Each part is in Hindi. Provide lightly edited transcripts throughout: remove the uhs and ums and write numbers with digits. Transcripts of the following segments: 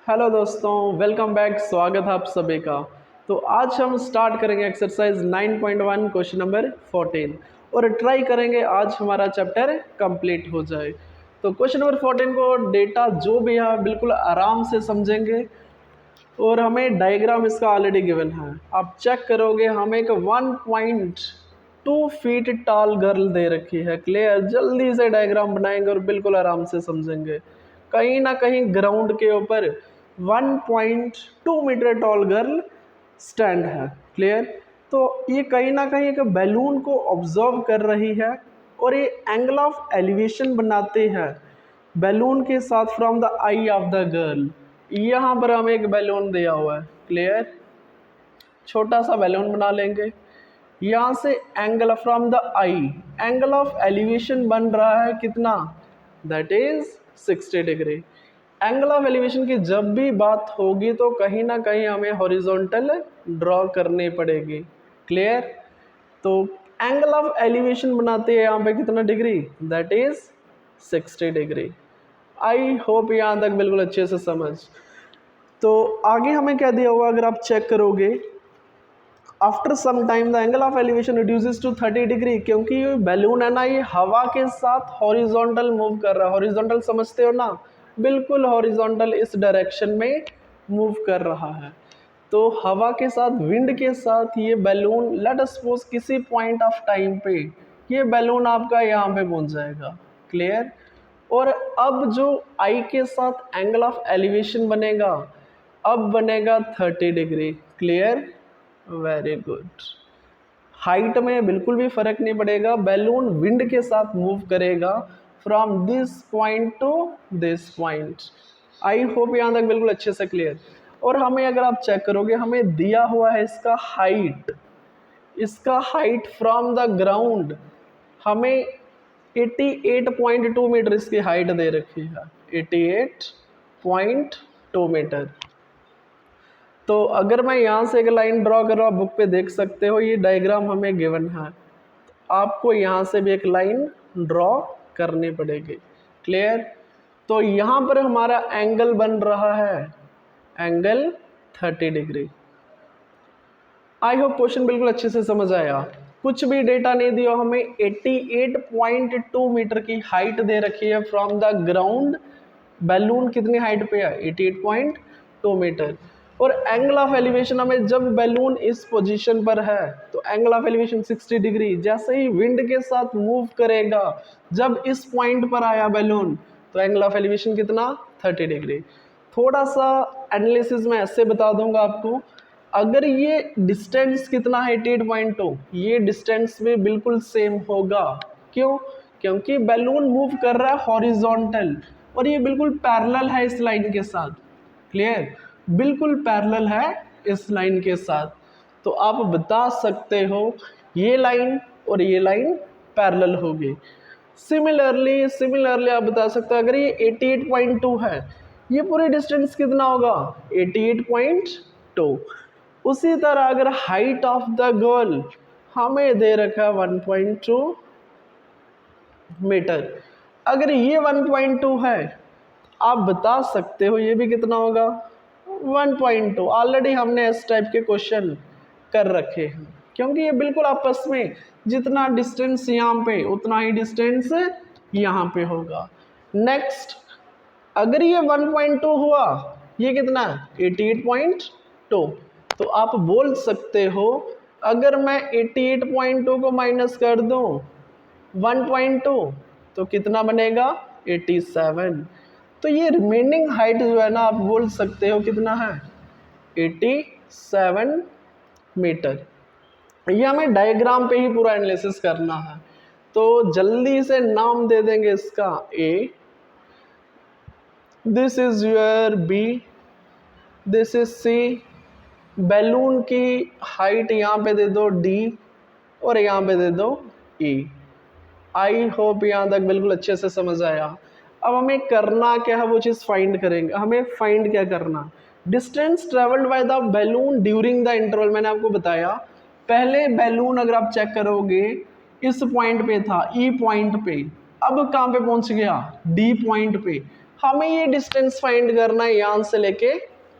हेलो दोस्तों, वेलकम बैक। स्वागत है आप सभी का। तो आज हम स्टार्ट करेंगे एक्सरसाइज 9.1 क्वेश्चन नंबर 14 और ट्राई करेंगे आज हमारा चैप्टर कंप्लीट हो जाए। तो क्वेश्चन नंबर 14 को डेटा जो भी है बिल्कुल आराम से समझेंगे और हमें डायग्राम इसका ऑलरेडी गिवन है। आप चेक करोगे, हमें एक 1.2 फीट टॉल गर्ल दे रखी है। क्लियर? जल्दी से डायग्राम बनाएंगे और बिल्कुल आराम से समझेंगे। कहीं ना कहीं ग्राउंड के ऊपर 1.2 मीटर टॉल गर्ल स्टैंड है। क्लियर? तो ये कहीं ना कहीं एक बैलून को ऑब्जर्व कर रही है और ये एंगल ऑफ एलिवेशन बनाते हैं बैलून के साथ from the I of the girl. यहाँ पर हमें एक बैलून दिया हुआ है। क्लियर? छोटा सा बैलून बना लेंगे। यहाँ से angle from the I, angle of elevation बन रहा है कितना? That is 60 degree. Angle of elevation की जब भी बात होगी तो कहीं ना कहीं हमें हॉरिजॉन्टल ड्रॉ करनी पड़ेगी। क्लियर? तो एंगल ऑफ एलिवेशन बनाते हैं यहाँ पे कितना degree? That is 60 degree. I hope यहाँ तक बिल्कुल अच्छे से समझ। तो आगे हमें क्या दिया हुआ अगर आप चेक करोगे, after some time the angle of elevation reduces to 30 degree, क्योंकि ये बैलून है ना, ये हवा के साथ हॉरिजॉन्टल मूव कर रहा है। हॉरिजॉन्टल समझते हो ना? बिल्कुल हॉरिजॉन्टल इस डायरेक्शन में मूव कर रहा है। तो हवा के साथ, विंड के साथ ये बैलून, लेट अस सपोज किसी पॉइंट ऑफ टाइम पे ये बैलून आपका यहाँ पे पहुंच जाएगा। क्लियर? और अब जो आई के साथ एंगल ऑफ एलिवेशन बनेगा, अब बनेगा 30 degree. Clear? Very good. Height में बिल्कुल भी फर्क नहीं पड़ेगा, बैलून विंड के साथ मूव करेगा from this point two this point. I hope यहाँ तक बिल्कुल अच्छे से क्लियर। और हमें अगर आप चेक करोगे, हमें दिया हुआ है इसका हाइट फ्रॉम द ग्राउंड हमें 88.2 मीटर इसकी हाइट दे रखी है। 88.2 मीटर। तो अगर मैं यहाँ से एक लाइन ड्रॉ कर रहा हूँ, बुक पे देख सकते हो, ये डायग्राम हमें गिवन है। आपको यहाँ से भी एक लाइन ड्रॉ करनी पड़ेगी। क्लियर? तो यहाँ पर हमारा एंगल बन रहा है angle 30 degree. I hope question बिल्कुल अच्छे से समझ आया। कुछ भी डेटा नहीं दिया, हमें 88.2 मीटर की हाइट दे रखी है फ्रॉम द ग्राउंड। बैलून कितनी हाइट पे है? 88.2 मीटर। और एंगल ऑफ एलिवेशन हमें, जब बैलून इस पोजीशन पर है तो एंगल ऑफ एलिवेशन 60 डिग्री। जैसे ही विंड के साथ मूव करेगा, जब इस पॉइंट पर आया बैलून, तो एंगल ऑफ एलिवेशन कितना? 30 डिग्री। थोड़ा सा एनालिसिस में ऐसे बता दूंगा आपको, अगर ये डिस्टेंस कितना है 88.2, ये डिस्टेंस भी बिल्कुल सेम होगा। क्यों? क्योंकि बैलून मूव कर रहा है हॉरिजॉन्टल और ये बिल्कुल पैरेलल है इस लाइन के साथ। क्लियर? बिल्कुल पैरेलल है इस लाइन के साथ। तो आप बता सकते हो ये लाइन और ये लाइन पैरेलल होगी। सिमिलरली आप बता सकते हो, अगर ये 88.2 है, ये पूरी डिस्टेंस कितना होगा? 88.2। उसी तरह अगर हाइट ऑफ द गर्ल हमें दे रखा है 1.2 मीटर, अगर ये 1.2 है, आप बता सकते हो ये भी कितना होगा? 1.2। ऑलरेडी हमने इस टाइप के क्वेश्चन कर रखे हैं, क्योंकि ये बिल्कुल आपस में जितना डिस्टेंस यहाँ पे उतना ही डिस्टेंस यहाँ पे होगा। नेक्स्ट, अगर ये 1.2 हुआ, ये कितना है? 88.2। तो आप बोल सकते हो, अगर मैं 88.2 को माइनस कर दूं 1.2 तो कितना बनेगा? 87। तो ये रिमेनिंग हाइट जो है ना, आप बोल सकते हो कितना है? 87 मीटर। ये हमें डायग्राम पे ही पूरा एनालिसिस करना है, तो जल्दी से नाम दे देंगे इसका A, this is your B, this is C. Balloon की हाइट यहाँ पे दे दो डी और यहाँ पे दे दो ई। आई होप यहाँ तक बिल्कुल अच्छे से समझ आया। अब हमें करना क्या है, वो चीज़ फाइंड करेंगे। हमें फाइंड क्या करना? Distance travelled by the balloon during the interval. मैंने आपको बताया, पहले बैलून अगर आप चेक करोगे इस पॉइंट पे था, ई पॉइंट पे, अब कहाँ पे पहुंच गया? डी पॉइंट पे। हमें ये डिस्टेंस फाइंड करना है, यहाँ से लेके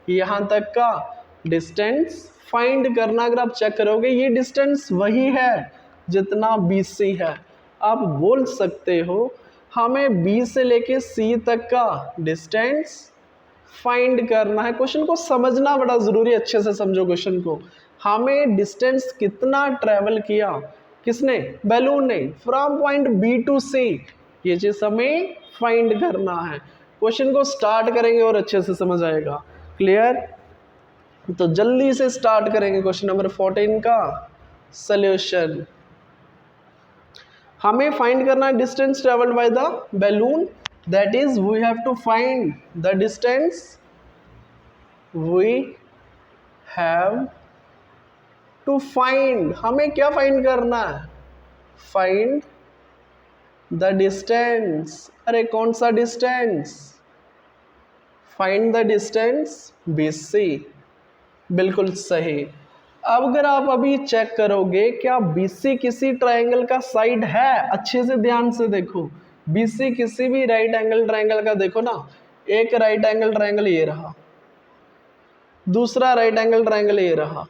यहाँ तक का डिस्टेंस फाइंड करना। अगर आप चेक करोगे ये डिस्टेंस वही है जितना BC है। आप बोल सकते हो हमें B से लेके C तक का डिस्टेंस फाइंड करना है। क्वेश्चन को समझना बड़ा ज़रूरी है, अच्छे से समझो क्वेश्चन को। हमें डिस्टेंस कितना ट्रेवल किया, किसने, बैलून ने, from point B to C, ये चीज़ हमें फाइंड करना है। क्वेश्चन को स्टार्ट करेंगे और अच्छे से समझ आएगा। क्लियर? तो जल्दी से स्टार्ट करेंगे क्वेश्चन नंबर 14 का सॉल्यूशन। हमें फाइंड करना है distance travelled by the balloon, that is we have to find the distance, we have to find, हमें क्या फाइंड करना है, फाइंड द डिस्टेंस। अरे कौन सा distance, find the distance BC, बिल्कुल सही। अब अगर आप अभी चेक करोगे क्या BC किसी ट्रायंगल का साइड है, अच्छे से ध्यान से देखो, BC किसी भी राइट एंगल ट्रायंगल का, देखो ना, एक राइट एंगल ट्रायंगल ये रहा, दूसरा राइट एंगल ट्रायंगल ये रहा,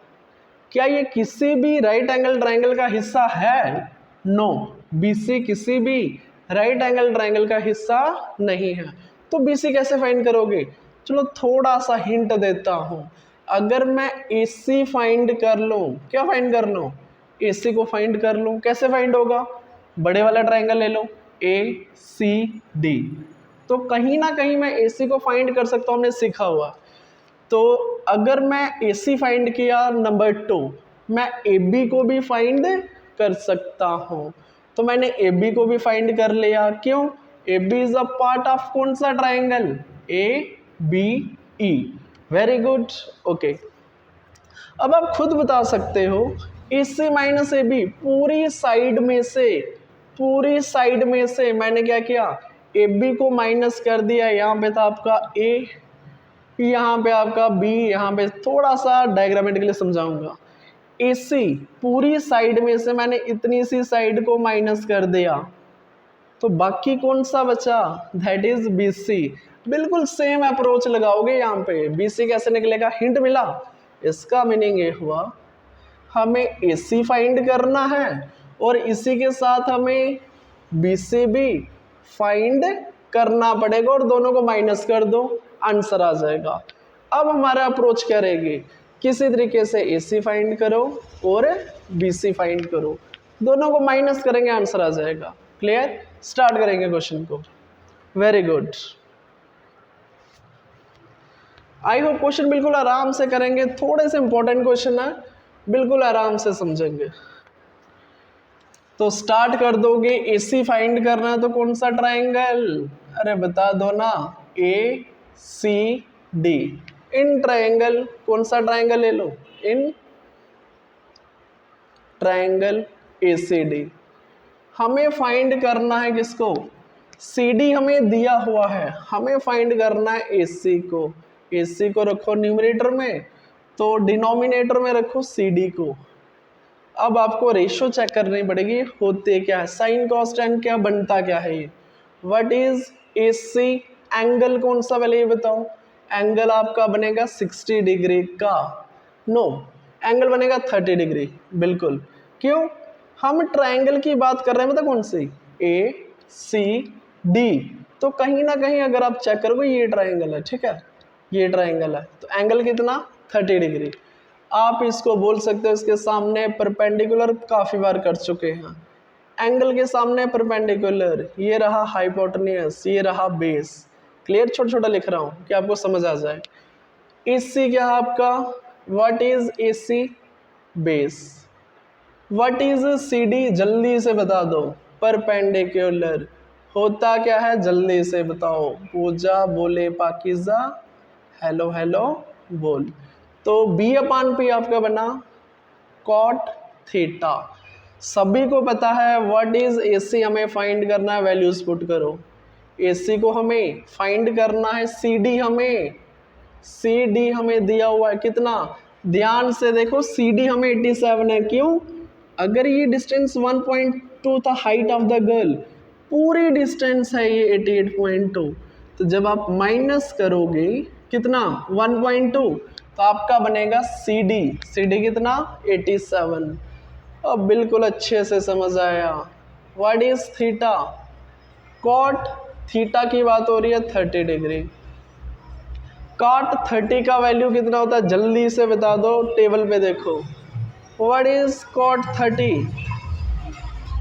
क्या ये किसी भी राइट एंगल ट्रायंगल का हिस्सा है? नो, BC किसी भी राइट एंगल ट्रायंगल का हिस्सा नहीं है। तो BC कैसे फाइंड करोगे? चलो थोड़ा सा हिंट देता हूं। अगर मैं AC फाइंड कर लूं, क्या फाइंड कर लूं, AC को फाइंड कर लूं, कैसे फाइंड होगा, बड़े वाला ट्रायंगल ले लो ACD, तो कहीं ना कहीं मैं AC को फाइंड कर सकता हूं, हमने सीखा हुआ। तो अगर मैं AC फाइंड किया, नंबर 2 मैं AB को भी फाइंड कर सकता हूं। तो मैंने AB को भी फाइंड कर लिया, क्यों, AB is a part of कौन सा triangle, ABE, very good, okay. अब आप खुद बता सकते हो AC माइनस AB, पूरी साइड में से मैंने क्या किया, AB को माइनस कर दिया, यहाँ पे था आपका A, यहाँ पे आपका B, यहाँ पे थोड़ा सा डायग्रामेटिकली समझाऊंगा। AC पूरी साइड में से मैंने इतनी सी साइड को माइनस कर दिया, तो बाकी कौन सा बचा, दैट इज BC। बिल्कुल सेम अप्रोच लगाओगे यहाँ पे, BC कैसे निकलेगा, हिंट मिला। इसका मीनिंग ये हुआ हमें AC फाइंड करना है और इसी के साथ हमें BC भी फाइंड करना पड़ेगा, और दोनों को माइनस कर दो, आंसर आ जाएगा। अब हमारा अप्रोच क्या रहेगी, किसी तरीके से AC फाइंड करो और BC फाइंड करो, दोनों को माइनस करेंगे, आंसर आ जाएगा। क्लियर? स्टार्ट करेंगे क्वेश्चन को। Very good, I hope question बिल्कुल आराम से करेंगे, थोड़े से इंपॉर्टेंट क्वेश्चन है, बिल्कुल आराम से समझेंगे। तो स्टार्ट कर दोगे, AC फाइंड करना है तो कौन सा ट्रायंगल, अरे बता दो ना, ACD, इन ट्रायंगल, कौन सा ट्रायंगल ले लो, इन ट्रायंगल ACD। हमें फाइंड करना है किसको, CD हमें दिया हुआ है, हमें फाइंड करना है AC को। AC को रखो न्यूमरेटर में, तो डिनोमिनेटर में रखो CD को। अब आपको रेशो चेक करनी पड़ेगी, होते क्या है, साइन कॉस टेन क्या बनता क्या है ये, व्हाट इज AC, एंगल कौन सा पहले ये बताओ, एंगल आपका बनेगा 60 डिग्री का, नो, एंगल बनेगा 30 डिग्री, बिल्कुल। क्यों, हम ट्रायंगल की बात कर रहे हैं, मतलब कौन सी, ACD, तो कहीं ना कहीं अगर आप चेक करोगे ये ट्रायंगल है, ठीक है, ये ट्रायंगल है, तो एंगल कितना, 30 डिग्री। आप इसको बोल सकते हो इसके सामने परपेंडिकुलर, काफ़ी बार कर चुके हैं, एंगल के सामने परपेंडिकुलर, ये रहा हाइपोटेन्यूस, ये रहा बेस। क्लियर, छोटा छोटा लिख रहा हूँ कि आपको समझ आ जाए। AC क्या है आपका, what is AC, base. What is CD, जल्दी से बता दो, परपेंडिकुलर। होता क्या है, जल्दी से बताओ, पूजा बोले पाकिजा, हेलो हेलो बोल। तो B/P आपका बना कॉट थीटा। सभी को पता है व्हाट इज AC, हमें फाइंड करना है, वैल्यूज पुट करो। AC को हमें फाइंड करना है, CD हमें दिया हुआ है कितना, ध्यान से देखो, CD हमें 87 है, क्यों, अगर ये डिस्टेंस 1.2 था हाइट ऑफ द गर्ल, पूरी डिस्टेंस है ये 88.2, तो जब आप माइनस करोगे कितना 1.2 तो आपका बनेगा सी डी कितना 87। अब बिल्कुल अच्छे से समझ आया। What is theta? Cot theta की बात हो रही है 30 डिग्री। कॉट 30 का वैल्यू कितना होता है जल्दी से बता दो, टेबल पे देखो। What is cot 30?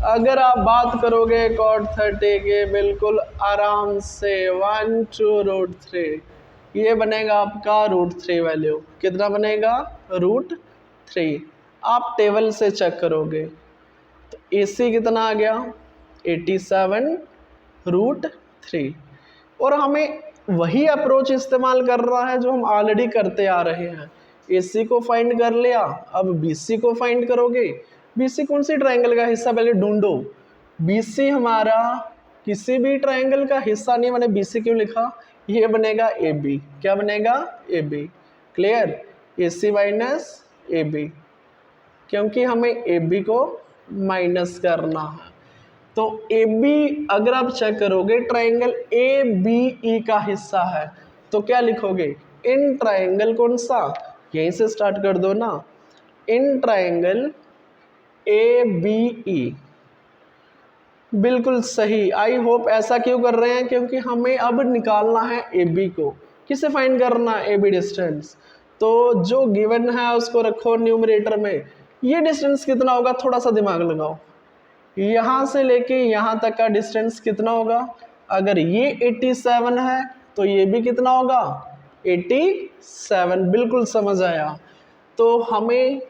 अगर आप बात करोगे कॉट 30 के बिल्कुल आराम से 1 to √3, ये बनेगा आपका √3 वैल्यू। कितना बनेगा? √3। आप टेबल से चेक करोगे तो AC कितना आ गया 87 √3। और हमें वही अप्रोच इस्तेमाल कर रहा है जो हम ऑलरेडी करते आ रहे हैं। AC को फाइंड कर लिया, अब BC को फाइंड करोगे। BC कौन सी ट्रायंगल का हिस्सा पहले ढूंढो। BC हमारा किसी भी ट्रायंगल का हिस्सा नहीं, मैंने BC क्यों लिखा? ये बनेगा AB। क्या बनेगा? AB। Clear? AC minus AB, क्योंकि हमें AB को माइनस करना है। तो AB अगर आप चेक करोगे ट्रायंगल ABE का हिस्सा है, तो क्या लिखोगे? इन ट्रायंगल कौन सा? यहीं से स्टार्ट कर दो ना। In triangle ABE। बिल्कुल सही। आई होप ऐसा क्यों कर रहे हैं? क्योंकि हमें अब निकालना है AB को। किसे फाइंड करना है? AB distance. तो जो गिवन है उसको रखो न्यूमरेटर में। ये डिस्टेंस कितना होगा? थोड़ा सा दिमाग लगाओ। यहाँ से लेके यहाँ तक का डिस्टेंस कितना होगा? अगर ये 87 है तो ये भी कितना होगा? 87। बिल्कुल समझ आया। तो हमें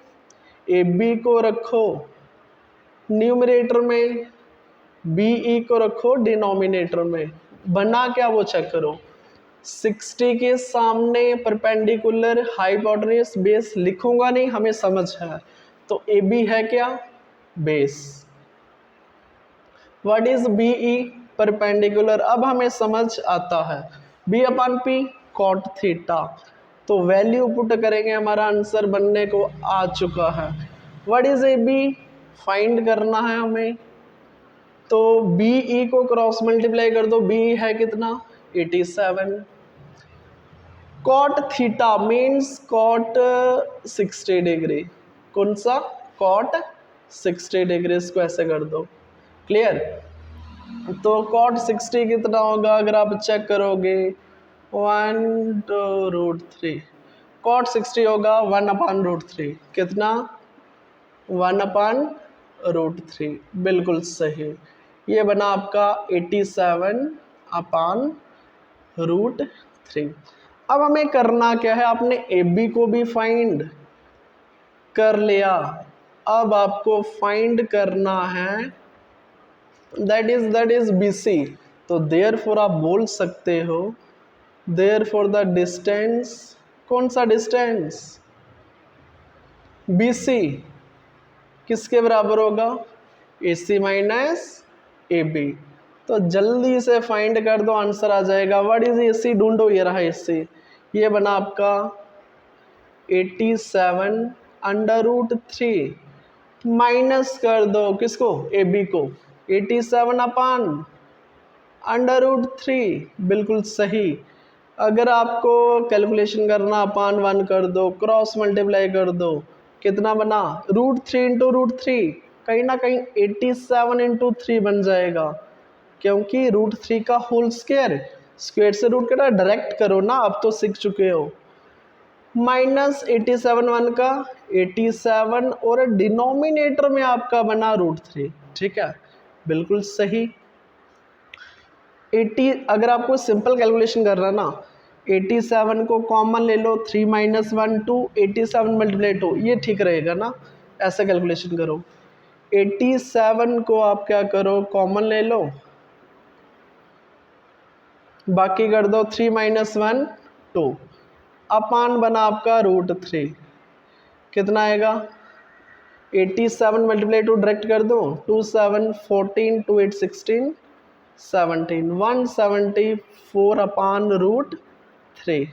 AB को रखो न्यूमरेटर में, BE को रखो डिनोमिनेटर में। बना क्या वो चेक करो। 60 के सामने परपेंडिकुलर हाइपोटेन्यूज बेस लिखूंगा नहीं, हमें समझ है। तो AB है क्या? Base. What is BE? Perpendicular. अब हमें समझ आता है। B/P cot theta. तो वैल्यू पुट करेंगे, हमारा आंसर बनने को आ चुका है। What is AB? फाइंड करना है हमें। तो BE को क्रॉस मल्टीप्लाई कर दो। BE है कितना? 87। Cot theta means cot 60 degree. कौन सा? Cot 60 degree. इसको ऐसे कर दो। क्लियर? तो कॉट 60 कितना होगा? अगर आप चेक करोगे 1 to √3। कॉट 60 होगा 1/√3। कितना? 1/√3। बिल्कुल सही। ये बना आपका 87/√3। अब हमें करना क्या है? आपने AB को भी फाइंड कर लिया, अब आपको फाइंड करना है दैट इज BC। तो देयरफॉर आप बोल सकते हो देयरफॉर द डिस्टेंस। कौन सा डिस्टेंस? BC किसके बराबर होगा? AC minus AB। तो जल्दी से फाइंड कर दो, आंसर आ जाएगा। What is AC? ढूंढो। ये रहा AC। ये बना आपका 87/√3। माइनस कर दो किसको? AB को। 87/√3। बिल्कुल सही। अगर आपको कैलकुलेशन करना अपान 1 कर दो, क्रॉस मल्टीप्लाई कर दो, कितना बना? √3 इंटू √3। कहीं ना कहीं 87 इंटू 3 बन जाएगा, क्योंकि √3 का होल स्क्वायर। स्क्वायर से रूट कटा, डायरेक्ट करो ना, अब तो सीख चुके हो। माइनस 87 1 का 87 और डिनोमिनेटर में आपका बना √3। ठीक है, बिल्कुल सही। 80 अगर आपको सिंपल कैलकुलेशन करना ना, 87 को कॉमन ले लो, 3 - 1 2, 87 मल्टीप्लाई 2, ये ठीक रहेगा ना। ऐसा कैलकुलेशन करो। 87 को आप क्या करो? कॉमन ले लो, बाकी कर दो 3 - 1 2, अपान बना आपका √3। कितना आएगा? 87 मल्टीप्लाई 2 डायरेक्ट कर दो, 2 7 14 2 8 16 17 174/√3।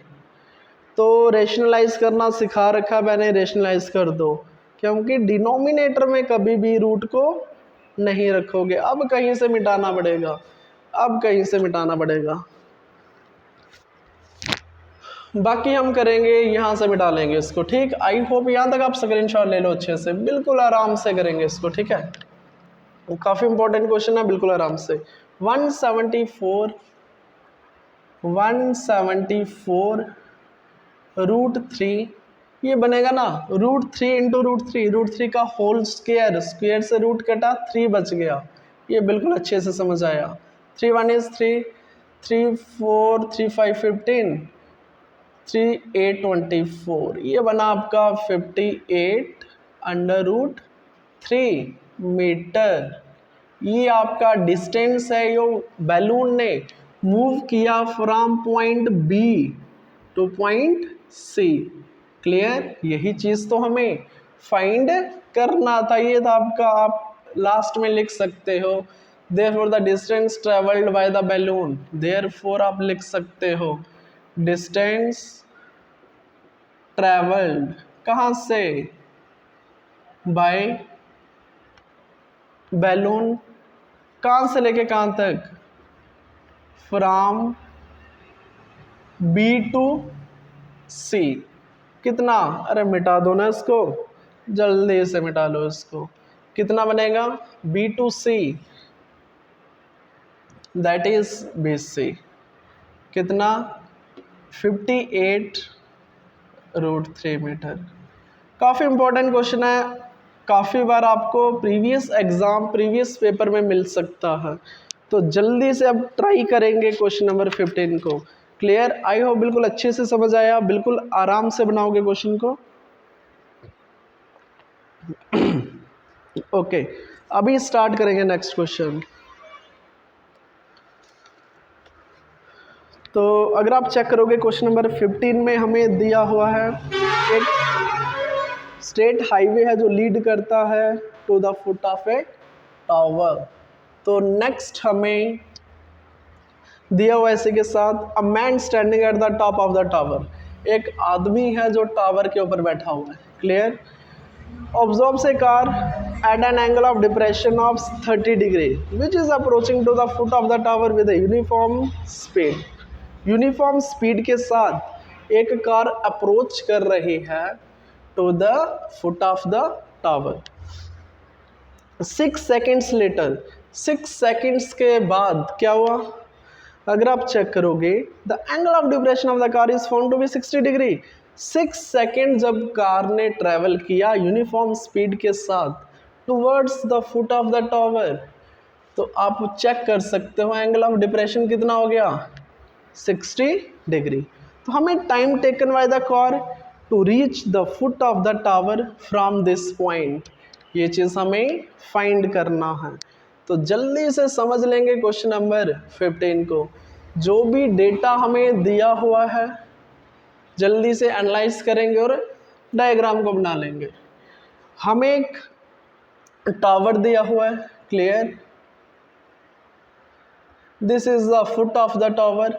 तो रेशनलाइज करना सिखा रखा मैंने, रेशनलाइज कर दो, क्योंकि डिनोमिनेटर में कभी भी रूट को नहीं रखोगे। अब कहीं से मिटाना पड़ेगा, अब कहीं से मिटाना पड़ेगा। बाकी हम करेंगे यहाँ से मिटा लेंगे इसको, ठीक। आई होप यहाँ तक आप स्क्रीनशॉट ले लो अच्छे से, बिल्कुल आराम से करेंगे इसको, ठीक है। काफ़ी इंपॉर्टेंट क्वेश्चन है, बिल्कुल आराम से। 174 √3 ये बनेगा ना, √3 इंटू √3 का होल स्क्वायर, स्क्वायर से रूट कटा 3 बच गया। ये बिल्कुल अच्छे से समझ आया। 3 1 इज 3, 3 4 3 5 15, 3 8 24, ये बना आपका 58√3 मीटर। ये आपका डिस्टेंस है यो बैलून ने मूव किया from point B to point C. Clear, यही चीज़ तो हमें फाइंड करना था, ये था आपका। आप लास्ट में लिख सकते हो therefore the distance traveled by the balloon, therefore आप लिख सकते हो distance traveled कहाँ से, by balloon, कहाँ से लेके कहाँ तक, फ्रॉम बी टू सी। कितना, अरे मिटा दो ना इसको, जल्दी से मिटा लो इसको। कितना बनेगा, B to C, that is B C. कितना, 58√3 मीटर। काफ़ी इंपॉर्टेंट क्वेश्चन है, काफ़ी बार आपको प्रीवियस पेपर में मिल सकता है, तो जल्दी से अब ट्राई करेंगे क्वेश्चन नंबर 15 को। क्लियर, आई होप बिल्कुल अच्छे से समझ आया, बिल्कुल आराम से बनाओगे क्वेश्चन को। ओके, अभी स्टार्ट करेंगे नेक्स्ट क्वेश्चन। तो अगर आप चेक करोगे क्वेश्चन नंबर 15 में हमें दिया हुआ है एक स्टेट हाईवे है जो लीड करता है to the foot of a tower. तो नेक्स्ट हमें दिया हुआ इसी के साथ, a man standing at the top of the tower, एक आदमी है जो टावर के ऊपर बैठा हुआ है। क्लियर, ऑब्जर्व से car at an angle of depression of 30 degree which is approaching to the foot of the tower with uniform speed. Uniform speed के साथ एक कार अप्रोच कर रही है to the foot of the tower. 6 seconds later, 6 seconds के बाद क्या हुआ, अगर आप चेक करोगे the angle of depression of the car is found to be 60 degree. 6 second जब कार ने ट्रेवल किया यूनिफॉर्म स्पीड के साथ towards the foot of the tower, तो आप चेक कर सकते हो एंगल ऑफ डिप्रेशन कितना हो गया, 60 डिग्री। तो हमें time taken by the car to reach the foot of the tower from this point, ये चीज़ हमें फाइंड करना है। तो जल्दी से समझ लेंगे क्वेश्चन नंबर 15 को। जो भी डेटा हमें दिया हुआ है जल्दी से एनालाइज करेंगे और डायग्राम को बना लेंगे। हमें एक टावर दिया हुआ है, clear, this is the foot of the tower,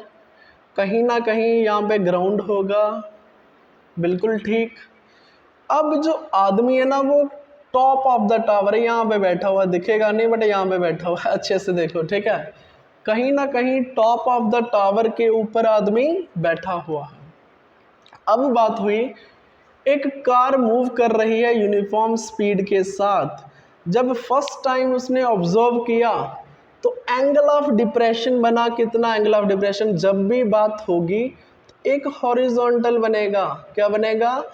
कहीं ना कहीं यहाँ पे ग्राउंड होगा, बिल्कुल ठीक। अब जो आदमी है ना वो टॉप ऑफ द टावर है, यहाँ पे बैठा हुआ, दिखेगा नहीं बट यहाँ पे बैठा हुआ है, अच्छे से देखो, ठीक है। कहीं ना कहीं टॉप ऑफ द टावर के ऊपर आदमी बैठा हुआ है। अब बात हुई, एक कार मूव कर रही है यूनिफॉर्म स्पीड के साथ। जब फर्स्ट टाइम उसने ऑब्जर्व किया तो एंगल ऑफ डिप्रेशन बना कितना, एंगल ऑफ डिप्रेशन जब भी बात होगी तो एक हॉरिजॉन्टल बनेगा, क्या बनेगा,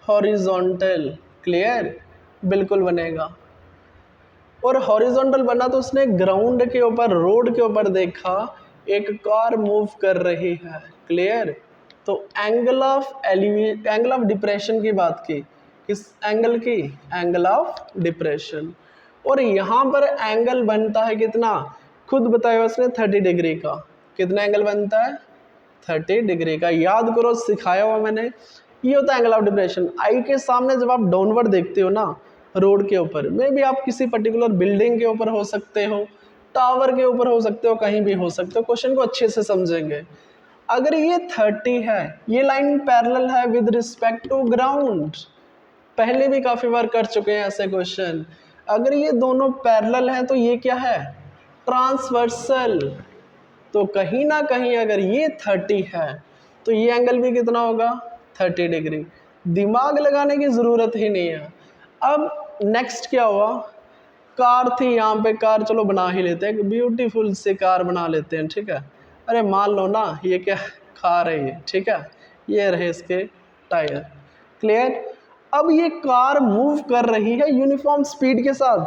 हॉरिजॉन्टल। क्लियर, बिल्कुल बनेगा। और हॉरिजॉन्टल बना तो उसने ग्राउंड के ऊपर, रोड के ऊपर देखा एक कार मूव कर रही है। क्लियर, तो एंगल ऑफ डिप्रेशन की बात की, किस एंगल की, एंगल ऑफ डिप्रेशन। और यहाँ पर एंगल बनता है कितना, खुद बताया उसने 30 डिग्री का। कितना एंगल बनता है, 30 डिग्री का। याद करो, सिखाया हुआ मैंने, ये होता है एंगल ऑफ डिप्रेशन। आई के सामने जब आप डाउनवर्ड देखते हो ना रोड के ऊपर, में भी आप किसी पर्टिकुलर बिल्डिंग के ऊपर हो सकते हो, टावर के ऊपर हो सकते हो, कहीं भी हो सकते हो। क्वेश्चन को अच्छे से समझेंगे। अगर ये 30 है, ये लाइन पैरेलल है विद रिस्पेक्ट टू ग्राउंड, पहले भी काफ़ी बार कर चुके हैं ऐसे क्वेश्चन। अगर ये दोनों पैरेलल हैं तो ये क्या है, ट्रांसवर्सल। तो कहीं ना कहीं अगर ये 30 है तो ये एंगल भी कितना होगा 30 डिग्री। दिमाग लगाने की ज़रूरत ही नहीं है। अब नेक्स्ट क्या हुआ, कार थी यहाँ पे, कार चलो बना ही लेते हैं, ब्यूटीफुल से कार बना लेते हैं, ठीक है। अरे मान लो ना ये क्या कार है ये, ठीक है, ये रहे इसके टायर, क्लियर। अब ये कार मूव कर रही है यूनिफॉर्म स्पीड के साथ,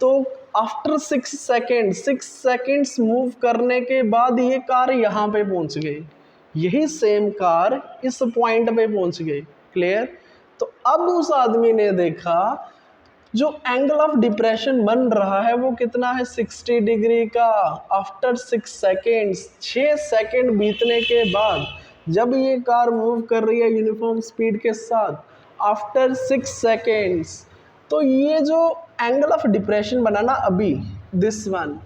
तो आफ्टर 6 सेकेंड्स मूव करने के बाद ये कार यहाँ पे पहुँच गई, यही सेम कार इस पॉइंट पे पहुँच गई, क्लियर। तो अब उस आदमी ने देखा जो एंगल ऑफ डिप्रेशन बन रहा है वो कितना है 60 डिग्री का। आफ्टर 6 सेकेंड बीतने के बाद जब ये कार मूव कर रही है यूनिफॉर्म स्पीड के साथ आफ्टर 6 सेकेंड्स, तो ये जो एंगल ऑफ डिप्रेशन बना ना अभी, this one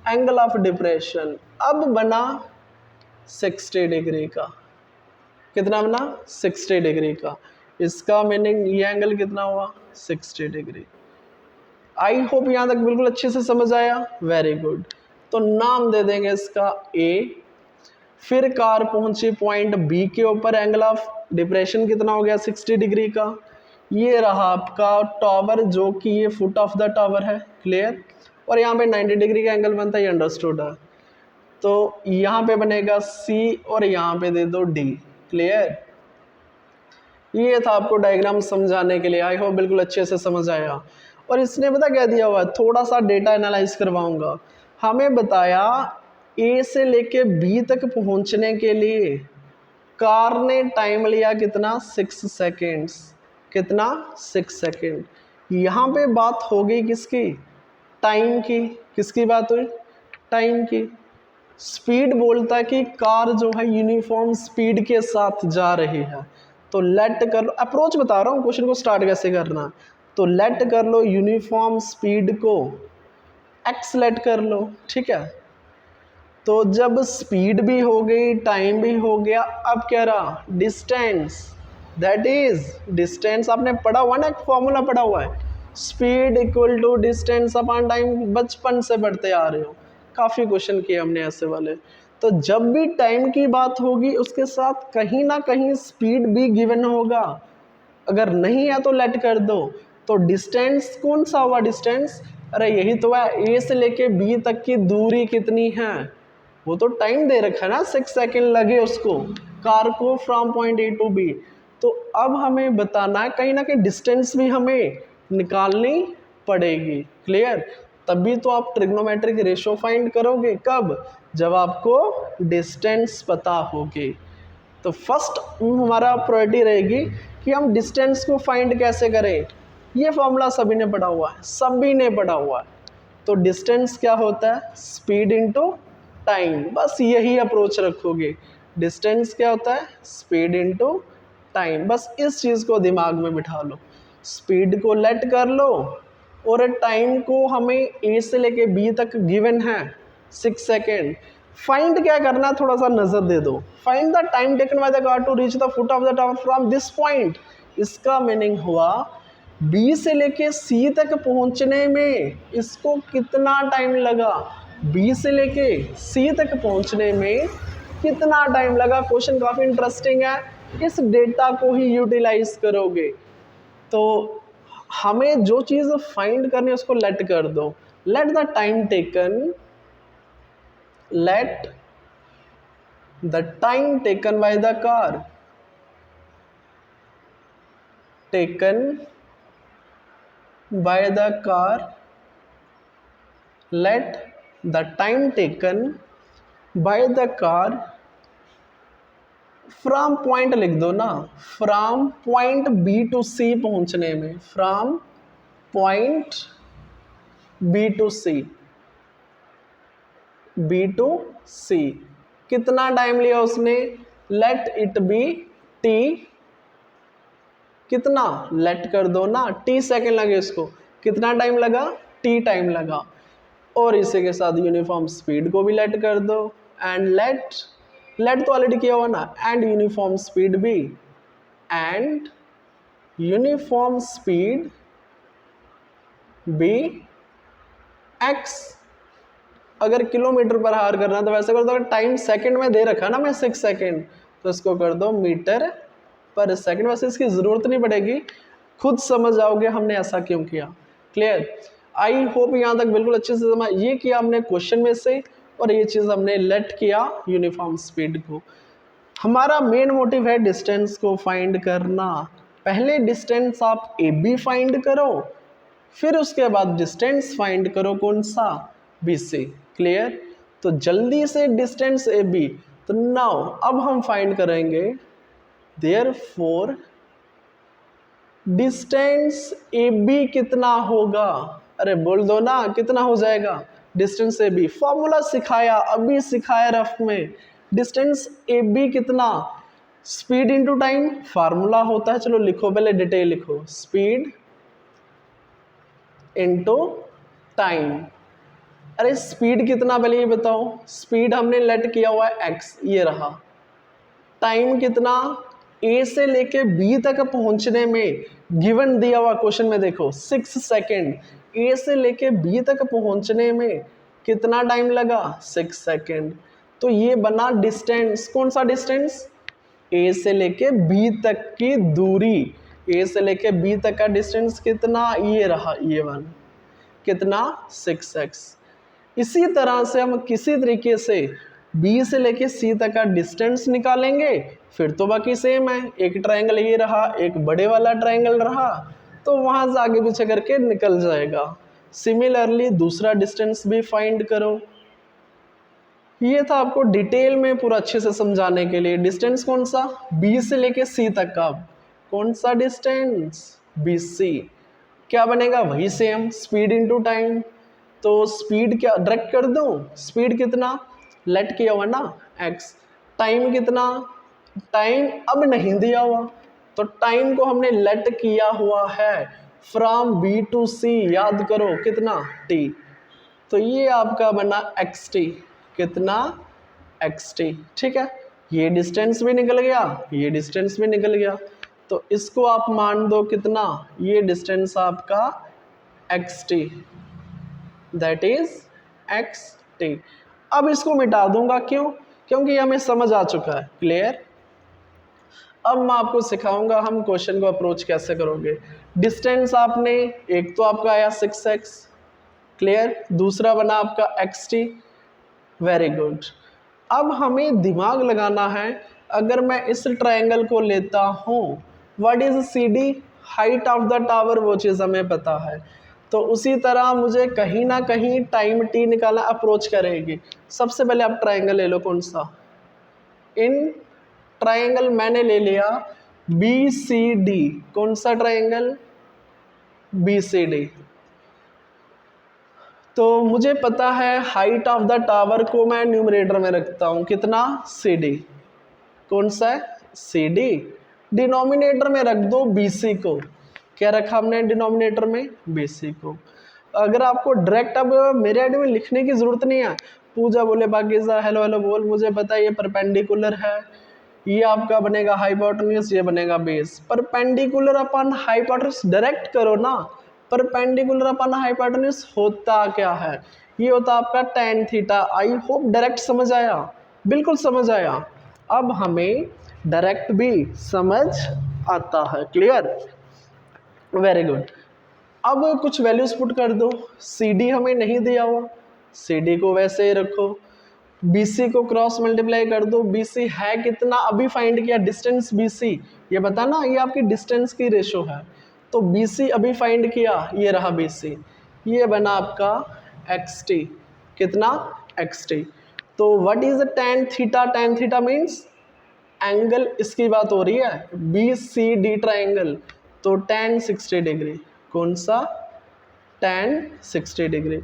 angle of depression अब बना 60 डिग्री का। कितना बना 60 डिग्री का। इसका मीनिंग ये एंगल कितना हुआ 60 डिग्री। आई होप यहाँ तक बिल्कुल अच्छे से समझ आया, वेरी गुड। तो नाम दे देंगे इसका ए। फिर कार पहुंची पॉइंट बी के ऊपर, एंगल ऑफ डिप्रेशन कितना हो गया 60 डिग्री का। ये रहा आपका टावर जो कि ये फुट ऑफ द टावर है, क्लियर। और यहाँ पे 90 डिग्री का एंगल बनता है, ये अंडरस्टूड है। तो यहाँ पे बनेगा सी और यहाँ पे दे दो डी, क्लियर। ये था आपको डायग्राम समझाने के लिए, आई होप बिल्कुल अच्छे से समझ आया। और इसने पता क्या दिया हुआ है, थोड़ा सा डेटा एनालाइज करवाऊंगा। हमें बताया ए से लेके बी तक पहुंचने के लिए कार ने टाइम लिया कितना 6 सेकेंड्स, कितना 6 सेकेंड। यहाँ पे बात हो गई किसकी, टाइम की। किसकी बात हुई, टाइम की। स्पीड बोलता है कि कार जो है यूनिफॉर्म स्पीड के साथ जा रही है, तो लेट कर लो, अप्रोच बता रहा हूँ क्वेश्चन को स्टार्ट कैसे करना। तो लेट कर लो यूनिफॉर्म स्पीड को एक्स लेट कर लो, ठीक है। तो जब स्पीड भी हो गई टाइम भी हो गया, अब क्या रहा डिस्टेंस, दैट इज डिस्टेंस। आपने पढ़ा हुआ ना, एक फॉर्मूला पढ़ा हुआ है, speed equal to distance upon time, बचपन से पढ़ते आ रहे हो, काफ़ी क्वेश्चन किए हमने ऐसे वाले। तो जब भी टाइम की बात होगी उसके साथ कहीं ना कहीं स्पीड भी गिवन होगा, अगर नहीं है तो लेट कर दो। तो डिस्टेंस कौन सा हुआ डिस्टेंस, अरे यही तो है, ए से लेके बी तक की दूरी कितनी है, वो तो टाइम दे रखा है ना 6 सेकेंड लगे उसको, कार को from point A to B. तो अब हमें बताना है कहीं ना कहीं डिस्टेंस भी हमें निकालनी पड़ेगी, क्लियर। तभी तो आप ट्रिग्नोमेट्रिक रेशो फाइंड करोगे, कब, जब आपको डिस्टेंस पता होगी। तो फर्स्ट हमारा प्रायोरिटी रहेगी कि हम डिस्टेंस को फाइंड कैसे करें। ये फॉर्मूला सभी ने पढ़ा हुआ है, सभी ने पढ़ा हुआ है। तो डिस्टेंस क्या होता है, स्पीड इनटू टाइम, बस यही अप्रोच रखोगे। डिस्टेंस क्या होता है, स्पीड इनटू टाइम, बस इस चीज़ को दिमाग में बिठा लो। स्पीड को लेट कर लो और टाइम को हमें ए से लेके बी तक गिवन है 6 सेकेंड। फाइंड क्या करना है, थोड़ा सा नजर दे दो। Find the time taken by the car to reach the foot of the tower from this point. इसका मीनिंग हुआ बी से लेके सी तक पहुंचने में इसको कितना टाइम लगा, बी से लेके सी तक पहुंचने में कितना टाइम लगा। क्वेश्चन काफ़ी इंटरेस्टिंग है, इस डेटा को ही यूटिलाइज करोगे। तो हमें जो चीज़ फाइंड करनी है उसको लेट कर दो। Let the time taken, let the time taken by the car, taken by the car, let the time taken by the car from point लिख दो ना, from point B to C पहुंचने में, from point B to C, B to C कितना टाइम लिया उसने, लेट इट बी टी, कितना लेट कर दो ना, टी सेकेंड लगे इसको, कितना टाइम लगा, टी टाइम लगा। और इसी के साथ यूनिफॉर्म स्पीड को भी लेट कर दो, एंड लेट तो ऑलरेडी किया हुआ ना, एंड यूनिफॉर्म स्पीड भी, and uniform speed B X. अगर किलोमीटर पर हार करना तो वैसे कर दो, अगर टाइम सेकंड में दे रखा ना मैं 6 सेकंड, तो इसको कर दो मीटर पर सेकंड। वैसे इसकी ज़रूरत नहीं पड़ेगी, खुद समझ जाओगे हमने ऐसा क्यों किया। क्लियर? आई होप यहाँ तक बिल्कुल अच्छे से समझ। ये किया हमने क्वेश्चन में से, और ये चीज़ हमने लेट किया यूनिफॉर्म स्पीड को। हमारा मेन मोटिव है डिस्टेंस को फाइंड करना। पहले डिस्टेंस आप ए बी फाइंड करो, फिर उसके बाद डिस्टेंस फाइंड करो कौन सा, बी सी। क्लियर? तो जल्दी से डिस्टेंस ए बी। तो नाउ अब हम फाइंड करेंगे देयरफॉर डिस्टेंस ए बी कितना होगा। अरे बोल दो ना, कितना हो जाएगा डिस्टेंस ए बी। फॉर्मूला सिखाया, अभी सिखाया रफ में। डिस्टेंस ए बी कितना, स्पीड इंटू टाइम फार्मूला होता है। चलो लिखो, पहले डिटेल लिखो, स्पीड इंटू टाइम। अरे स्पीड कितना पहले ये बताओ। स्पीड हमने लेट किया हुआ है एक्स, ये रहा। टाइम कितना, ए से लेके बी तक पहुंचने में गिवन दिया हुआ क्वेश्चन में देखो 6 सेकेंड। ए से लेके बी तक पहुंचने में कितना टाइम लगा, 6 सेकेंड। तो ये बना डिस्टेंस। कौन सा डिस्टेंस, ए से लेके बी तक की दूरी। ए से लेके बी तक का डिस्टेंस कितना, ये रहा, ये वन कितना, 6x। इसी तरह से हम किसी तरीके से बी से लेके सी तक का डिस्टेंस निकालेंगे, फिर तो बाकी सेम है। एक ट्रायंगल ये रहा, एक बड़े वाला ट्रायंगल रहा, तो वहां से आगे पीछे करके निकल जाएगा। सिमिलरली दूसरा डिस्टेंस भी फाइंड करो। ये था आपको डिटेल में पूरा अच्छे से समझाने के लिए। डिस्टेंस कौन सा, बी से लेके सी तक का। कौन सा डिस्टेंस, बी सी। क्या बनेगा, वही सेम, स्पीड इनटू टाइम। तो स्पीड क्या डायरेक्ट कर दूं, स्पीड कितना लेट किया हुआ ना एक्स। टाइम कितना, टाइम अब नहीं दिया हुआ, तो टाइम को हमने लेट किया हुआ है फ्रॉम बी टू सी। याद करो कितना, टी। तो ये आपका बना एक्स टी। कितना, एक्स टी। ठीक है, ये डिस्टेंस भी निकल गया, ये डिस्टेंस भी निकल गया। तो इसको आप मान दो कितना, ये डिस्टेंस आपका x T, that is x T. अब इसको मिटा दूंगा, क्यों, क्योंकि हमें समझ आ चुका है। क्लियर? अब मैं आपको सिखाऊंगा हम क्वेश्चन को अप्रोच कैसे करोगे। डिस्टेंस आपने, एक तो आपका आया 6x। क्लियर? दूसरा बना आपका एक्स टी। Very good. अब हमें दिमाग लगाना है, अगर मैं इस ट्रायंगल को लेता हूँ, what is C D, height of the tower, वो चीज़ हमें पता है। तो उसी तरह मुझे कहीं ना कहीं टाइम टी निकालना, अप्रोच करेगी। सबसे पहले आप ट्रायंगल ले लो, कौन सा, इन ट्रायंगल मैंने ले लिया बी सी डी। कौन सा ट्रायंगल, बी सी डी। तो मुझे पता है हाइट ऑफ द टावर को मैं न्यूमरेटर में रखता हूँ, कितना, सी डी। कौन सा है, सी डी। डिनोमिनेटर में रख दो बी सी को। क्या रखा हमने डिनोमिनेटर में, बी सी को। अगर आपको डायरेक्ट अब मेरे आईडी में लिखने की जरूरत नहीं है, पूजा बोले पाकिज़ा हेलो हेलो बोल, मुझे पता है ये परपेंडिकुलर है, ये आपका बनेगा हाइपोटेन्यूज, ये बनेगा base. Perpendicular upon hypotenuse direct करो ना। परपेंडिकुलर अपन हाइपोटेन्यूज होता क्या है, ये होता आपका tan theta. I hope direct समझ आया, बिल्कुल समझ आया। अब हमें डायरेक्ट भी समझ आता है। क्लियर? Very good. अब कुछ वैल्यूज पुट कर दो। सी डी हमें नहीं दिया हुआ, सी डी को वैसे ही रखो। बी सी को क्रॉस मल्टीप्लाई कर दो। बी सी है कितना, अभी फाइंड किया डिस्टेंस बी सी, ये बता ना, ये आपकी डिस्टेंस की रेशो है। तो बी सी अभी फाइंड किया, ये रहा बी सी, ये बना आपका एक्स टी। कितना, एक्स टी। तो what is tan theta, tan theta means angle, इसकी बात हो रही है, बी सी डी ट्राइंगल। तो tan 60 डिग्री। कौन सा, tan 60 डिग्री।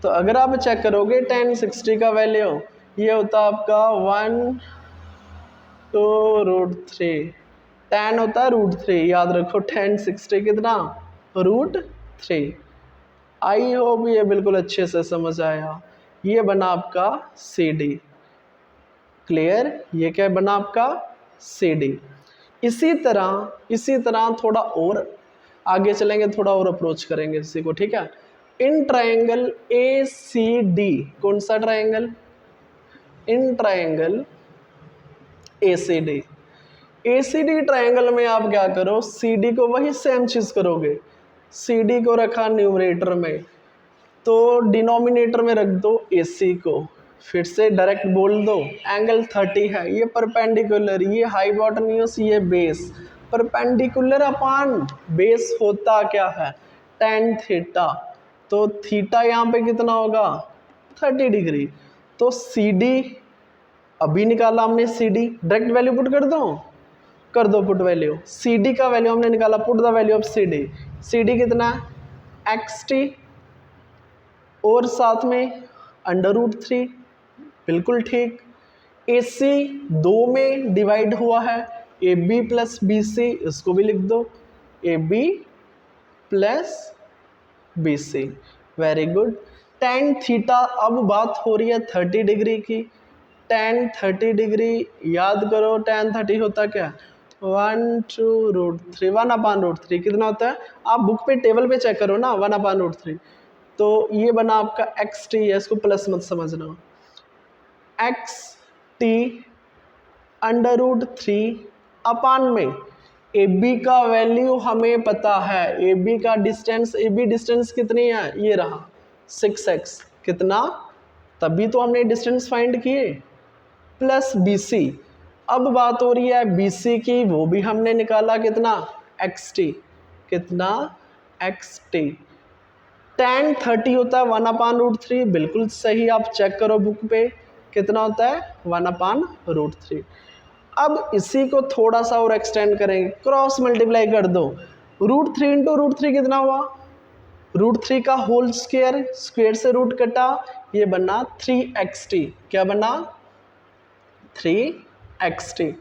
तो अगर आप चेक करोगे tan 60 का वैल्यू, ये होता आपका 1 to √3। tan होता है √3, याद रखो। tan 60 कितना, √3। आई होप ये बिल्कुल अच्छे से समझ आया। ये बना आपका सी डी। क्लियर? ये क्या बना आपका, सी डी। इसी तरह थोड़ा और आगे चलेंगे, थोड़ा और अप्रोच करेंगे इसी को। ठीक है? In triangle A C D, कौन सा triangle, in triangle ACD। ACD triangle में आप क्या करो, CD को वही सेम चीज़ करोगे, CD को रखा न्यूमरेटर में तो डिनोमिनेटर में रख दो AC को, फिर से डायरेक्ट बोल दो एंगल 30 है, ये परपेंडिकुलर, ये हाइपोटेन्यूज, ये बेस, परपेंडिकुलर अपान बेस होता क्या है, tan थीटा, तो थीटा यहाँ पे कितना होगा 30 डिग्री। तो CD अभी निकाला हमने, CD डायरेक्ट वैल्यू पुट कर दो पुट वैल्यू, CD का वैल्यू हमने निकाला, put the value of CD कितना है XT और साथ में √3, बिल्कुल ठीक। AC 2 में डिवाइड हुआ है, AB प्लस BC, इसको भी लिख दो AB plus BC, very good. tan theta, अब बात हो रही है 30 डिग्री की, tan 30 डिग्री याद करो, tan 30 होता क्या 1/√3, 1/√3 कितना होता है, आप बुक पे टेबल पे चेक करो ना, 1/√3, तो ये बना आपका XT है, इसको प्लस मत समझना, XT √3 अपान में AB का वैल्यू हमें पता है, AB का डिस्टेंस, AB डिस्टेंस कितनी है, ये रहा 6x, कितना, तभी तो हमने डिस्टेंस फाइंड किए, प्लस BC। अब बात हो रही है BC की, वो भी हमने निकाला, कितना XT, कितना XT। tan 30 होता है 1/√3, बिल्कुल सही, आप चेक करो बुक पे कितना होता है 1/√3। अब इसी को थोड़ा सा और एक्सटेंड करेंगे, क्रॉस मल्टीप्लाई कर दो, √3 इंटू √3 कितना हुआ, √3 का होल स्क्वायर, स्क्वायर से रूट कटा, ये बना 3XT, क्या बना 3XT।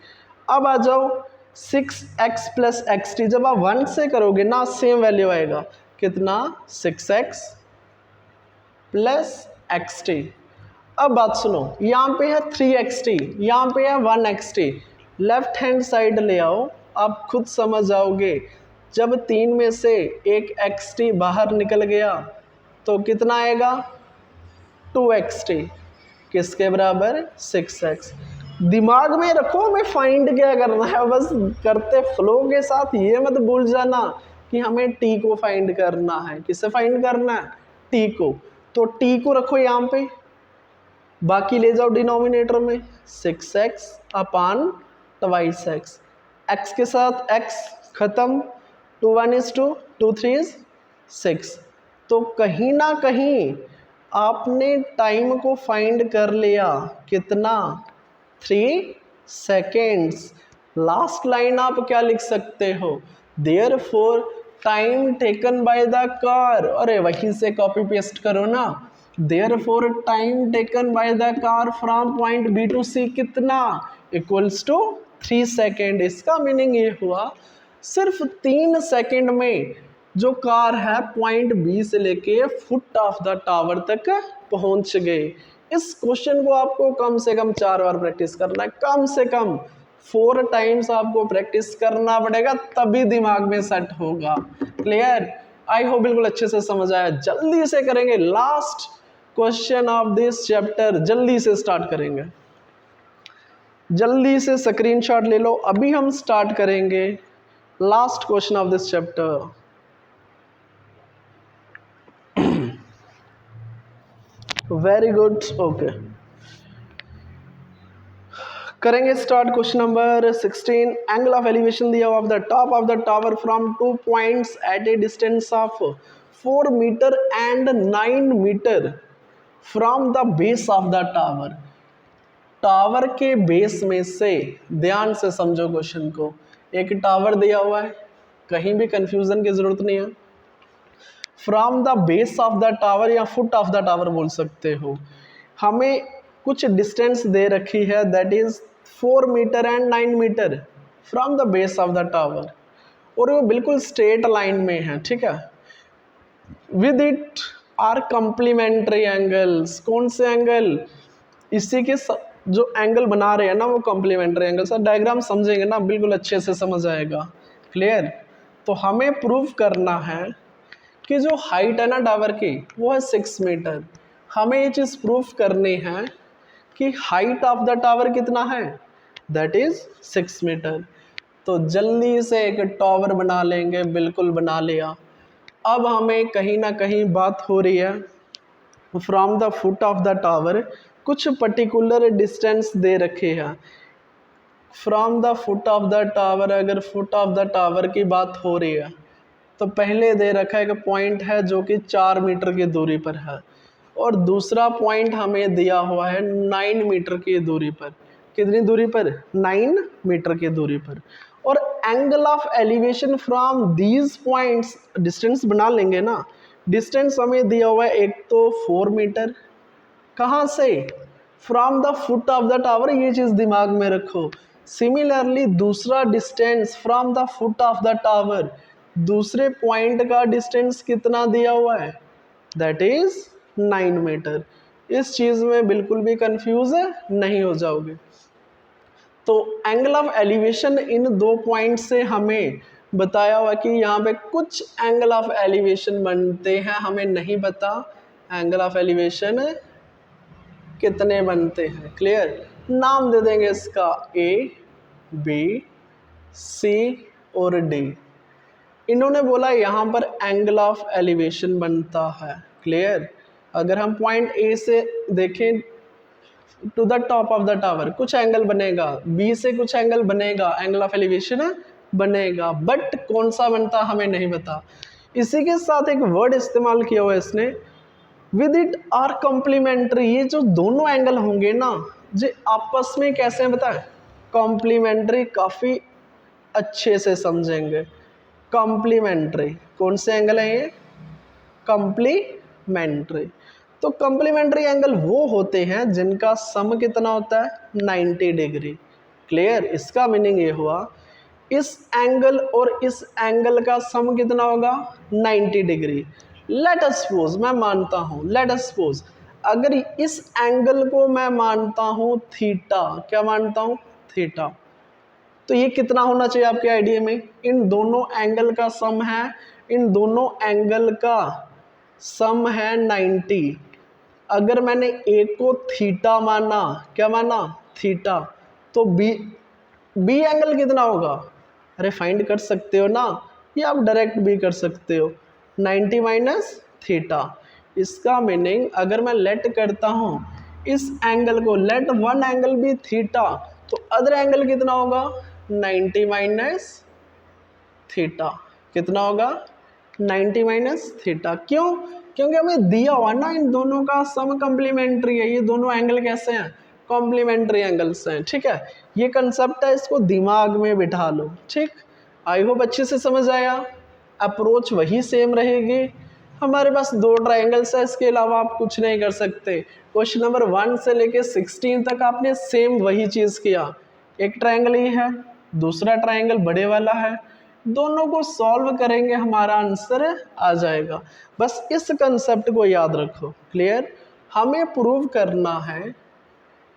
अब आ जाओ 6x प्लस XT, जब आप 1 से करोगे ना सेम वैल्यू आएगा, कितना 6x प्लस XT। अब बात सुनो, यहाँ पे है 3XT, यहाँ पे है 1XT, लेफ्ट हैंड साइड ले आओ, आप खुद समझ जाओगे, जब 3 में से एक XT बाहर निकल गया तो कितना आएगा 2XT, किसके बराबर 6x। दिमाग में रखो हमें फाइंड क्या करना है, बस करते फ्लो के साथ, ये मत भूल जाना कि हमें t को फाइंड करना है, किसे फाइंड करना है t को, तो t को रखो यहाँ पे, बाकी ले जाओ डिनोमिनेटर में, 6x अपान 2x, x के साथ x खत्म, 2 1 is 2, 2 3 is 6, तो कहीं ना कहीं आपने टाइम को फाइंड कर लिया, कितना 3 सेकेंड्स। लास्ट लाइन आप क्या लिख सकते हो, therefore time taken by the car, अरे वहीं से कॉपी पेस्ट करो ना, therefore time taken by the car from point B to C कितना इक्वल्स टू 3 सेकेंड। इसका मीनिंग ये हुआ सिर्फ 3 सेकेंड में जो कार है पॉइंट B से लेके फुट ऑफ द टावर तक पहुंच गए। इस क्वेश्चन को आपको कम से कम 4 बार प्रैक्टिस करना है, कम से कम 4 टाइम्स आपको प्रैक्टिस करना पड़ेगा, तभी दिमाग में सेट होगा। क्लियर, आई होप बिल्कुल अच्छे से समझ आया। जल्दी से करेंगे last question of this chapter, जल्दी से स्टार्ट करेंगे, जल्दी से स्क्रीनशॉट ले लो। अभी हम स्टार्ट करेंगे last question of this chapter. Very good, okay, करेंगे start. Question number 16, angle of elevation दिया हुआ of the top of the tower from 2 points at a distance of 4 metre and 9 metre from the base of the tower. Tower के बेस में से, ध्यान से समझो क्वेश्चन को, एक टावर दिया हुआ है, कहीं भी कंफ्यूजन की जरूरत नहीं है, from the base of the tower या फुट ऑफ द टावर बोल सकते हो, हमें कुछ डिस्टेंस दे रखी है, that is 4 metre and 9 metre from the base of the tower, और वो बिल्कुल स्ट्रेट लाइन में है, ठीक है। With it are complementary angles, कौन से एंगल, इसी के जो एंगल बना रहे हैं ना वो कॉम्प्लीमेंट्री एंगल। सर डायग्राम समझेंगे ना बिल्कुल अच्छे से समझ आएगा। क्लियर, तो हमें प्रूव करना है कि जो हाइट है ना टावर की वो है 6 मीटर। हमें ये चीज़ प्रूफ करनी है कि हाइट ऑफ द टावर कितना है दैट इज 6 मीटर। तो जल्दी से एक टावर बना लेंगे, बिल्कुल बना लिया। अब हमें कहीं ना कहीं बात हो रही है from the foot of the tower, कुछ पर्टिकुलर डिस्टेंस दे रखे हैं from the foot of the tower. अगर फुट ऑफ द टावर की बात हो रही है तो पहले दे रखा है एक पॉइंट है जो कि 4 मीटर की दूरी पर है, और दूसरा पॉइंट हमें दिया हुआ है 9 मीटर की दूरी पर। कितनी दूरी पर? 9 मीटर की दूरी पर। और angle of elevation from these points, distance बना लेंगे ना। डिस्टेंस हमें दिया हुआ है एक तो 4 मीटर, कहाँ से? From the foot of the tower, ये चीज दिमाग में रखो। सिमिलरली दूसरा distance from the foot of the tower, दूसरे पॉइंट का डिस्टेंस कितना दिया हुआ है? That is 9 metre. इस चीज में बिल्कुल भी कंफ्यूज नहीं हो जाओगे। तो एंगल ऑफ एलिवेशन इन दो पॉइंट से हमें बताया हुआ कि यहाँ पे कुछ एंगल ऑफ एलिवेशन बनते हैं, हमें नहीं पता एंगल ऑफ एलिवेशन कितने बनते हैं। क्लियर? नाम दे देंगे इसका ए, बी, सी और डी। इन्होंने बोला यहाँ पर एंगल ऑफ एलिवेशन बनता है। क्लियर? अगर हम पॉइंट ए से देखें to the top of the tower, कुछ एंगल बनेगा, बी से कुछ एंगल बनेगा, एंगल ऑफ एलिवेशन बनेगा, बट कौन सा बनता हमें नहीं पता। इसी के साथ एक वर्ड इस्तेमाल किया हुआ है इसने, विद इट आर कॉम्प्लीमेंट्री। ये जो दोनों एंगल होंगे ना, जो आपस में कैसे हैं बताएं? कॉम्प्लीमेंट्री। काफ़ी अच्छे से समझेंगे। कॉम्प्लीमेंट्री कौन से एंगल है ये? कॉम्प्लीमेंट्री। तो कॉम्प्लीमेंट्री एंगल वो होते हैं जिनका सम कितना होता है? 90 डिग्री। क्लियर? इसका मीनिंग ये हुआ इस एंगल और इस एंगल का सम कितना होगा? 90 डिग्री। लेट अस सपोज, मैं मानता हूँ, लेट अस सपोज अगर इस एंगल को मैं मानता हूँ थीटा, क्या मानता हूँ? थीटा। तो ये कितना होना चाहिए आपके आइडिया में? इन दोनों एंगल का सम है, इन दोनों एंगल का सम है 90। अगर मैंने ए को थीटा माना, क्या माना? थीटा, तो बी एंगल कितना होगा? अरे फाइंड कर सकते हो ना, या आप डायरेक्ट भी कर सकते हो। 90 माइनस थीटा। इसका मीनिंग अगर मैं लेट करता हूँ इस एंगल को, लेट वन एंगल भी थीटा, तो अदर एंगल कितना होगा? 90 माइनस थीटा। कितना होगा? 90 माइनस थीटा। क्यों? क्योंकि हमें दिया हुआ ना इन दोनों का सम कॉम्प्लीमेंट्री है। ये दोनों एंगल कैसे हैं? कॉम्प्लीमेंट्री एंगल्स हैं। ठीक है, ये कंसेप्ट है, इसको दिमाग में बिठा लो। ठीक, आई होप अच्छे से समझ आया। अप्रोच वही सेम रहेगी। हमारे पास दो ट्राइंगल्स है, इसके अलावा आप कुछ नहीं कर सकते। क्वेश्चन नंबर 1 से लेके 16 तक आपने सेम वही चीज़ किया। एक ट्राइंगल ये है, दूसरा ट्राइंगल बड़े वाला है, दोनों को सॉल्व करेंगे, हमारा आंसर आ जाएगा। बस इस कंसेप्ट को याद रखो। क्लियर? हमें प्रूव करना है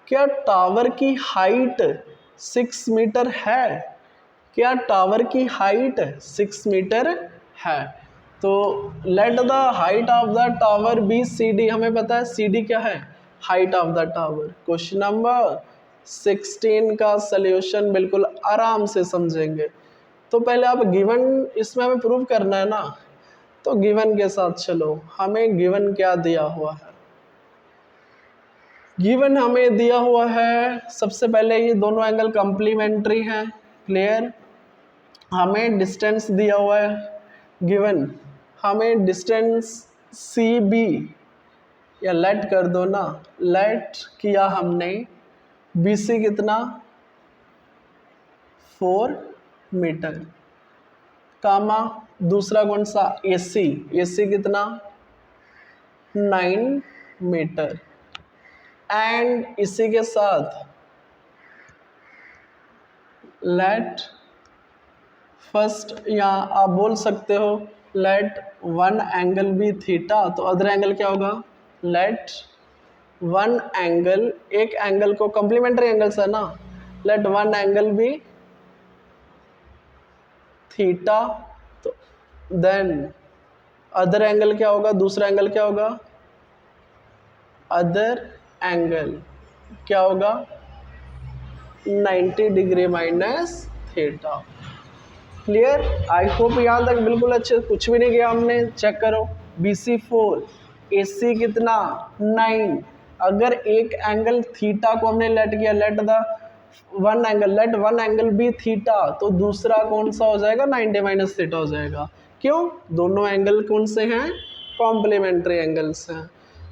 क्या टावर की हाइट 6 मीटर है? क्या टावर की हाइट 6 मीटर है? तो let the height of the tower be C D. हमें पता है सी डी क्या है? Height of the tower. Question number 16 का सल्यूशन बिल्कुल आराम से समझेंगे। तो पहले आप गिवन, इसमें हमें प्रूव करना है ना, तो गिवन के साथ चलो। हमें गिवन क्या दिया हुआ है? गिवन हमें दिया हुआ है सबसे पहले ये दोनों एंगल कॉम्प्लीमेंट्री हैं। क्लियर? हमें डिस्टेंस दिया हुआ है गिवन, हमें डिस्टेंस सी बी, या लेट कर दो ना, लेट किया हमने बी सी कितना? 4 मीटर, कामा दूसरा कौन सा? ए सी, ए सी कितना? 9 मीटर। एंड इसी के साथ लेट फर्स्ट, यहाँ आप बोल सकते हो लेट वन एंगल भी थीटा, तो अदर एंगल क्या होगा? लेट वन एंगल, एक एंगल को कॉम्प्लीमेंट्री एंगल्स है ना, लेट वन एंगल भी थीटा, तो देन अदर एंगल क्या होगा? दूसरा एंगल क्या होगा? अदर एंगल क्या होगा? 90 degree minus theta. Clear? I hope यहाँ तक बिल्कुल अच्छे, कुछ भी नहीं किया हमने। चेक करो BC4, AC कितना 9। अगर एक एंगल थीटा को हमने लेट किया, let one angle be theta, तो दूसरा कौन सा हो जाएगा 90 माइनस थीटा हो जाएगा। क्यों? दोनों एंगल कौन से हैं? कॉम्प्लीमेंट्री एंगल्स हैं।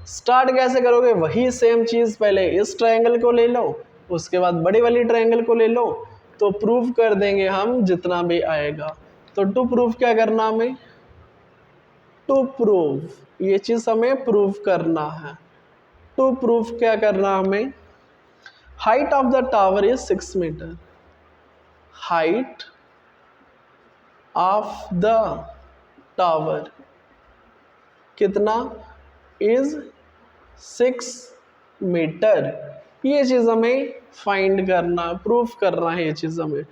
स्टार्ट कैसे करोगे? वही सेम चीज, पहले इस ट्रायंगल को ले लो, उसके बाद बड़ी वाली ट्रायंगल को ले लो, तो प्रूव कर देंगे हम जितना भी आएगा। तो टू प्रूव क्या करना हमें? टू प्रूव ये चीज हमें प्रूव करना है। टू प्रूव क्या करना हमें? Height of the tower is 6 metre. Height of the tower कितना? Is 6 metre. ये चीज हमें फाइंड करना, प्रूफ करना है ये चीज हमें।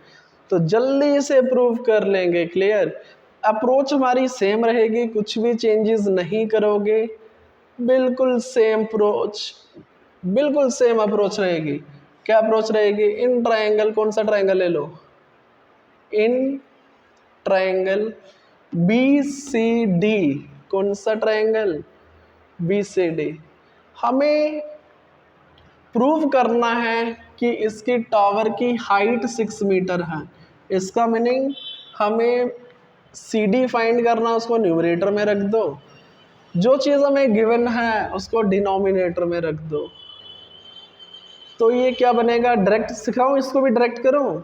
तो जल्दी से प्रूफ कर लेंगे। क्लियर? अप्रोच हमारी सेम रहेगी, कुछ भी चेंजेस नहीं करोगे, बिल्कुल सेम अप्रोच, बिल्कुल सेम अप्रोच रहेगी। क्या अप्रोच रहेगी? इन ट्रायंगल, कौन सा ट्रायंगल ले लो? In triangle BCD। कौन सा ट्रायंगल? BCD। हमें प्रूव करना है कि इसकी टावर की हाइट 6 मीटर है। इसका मीनिंग हमें CD फाइंड करना, उसको न्यूमरेटर में रख दो, जो चीज़ हमें गिवन है उसको डिनोमिनेटर में रख दो। तो ये क्या बनेगा? डायरेक्ट सिखाऊं, इसको भी डायरेक्ट करूं।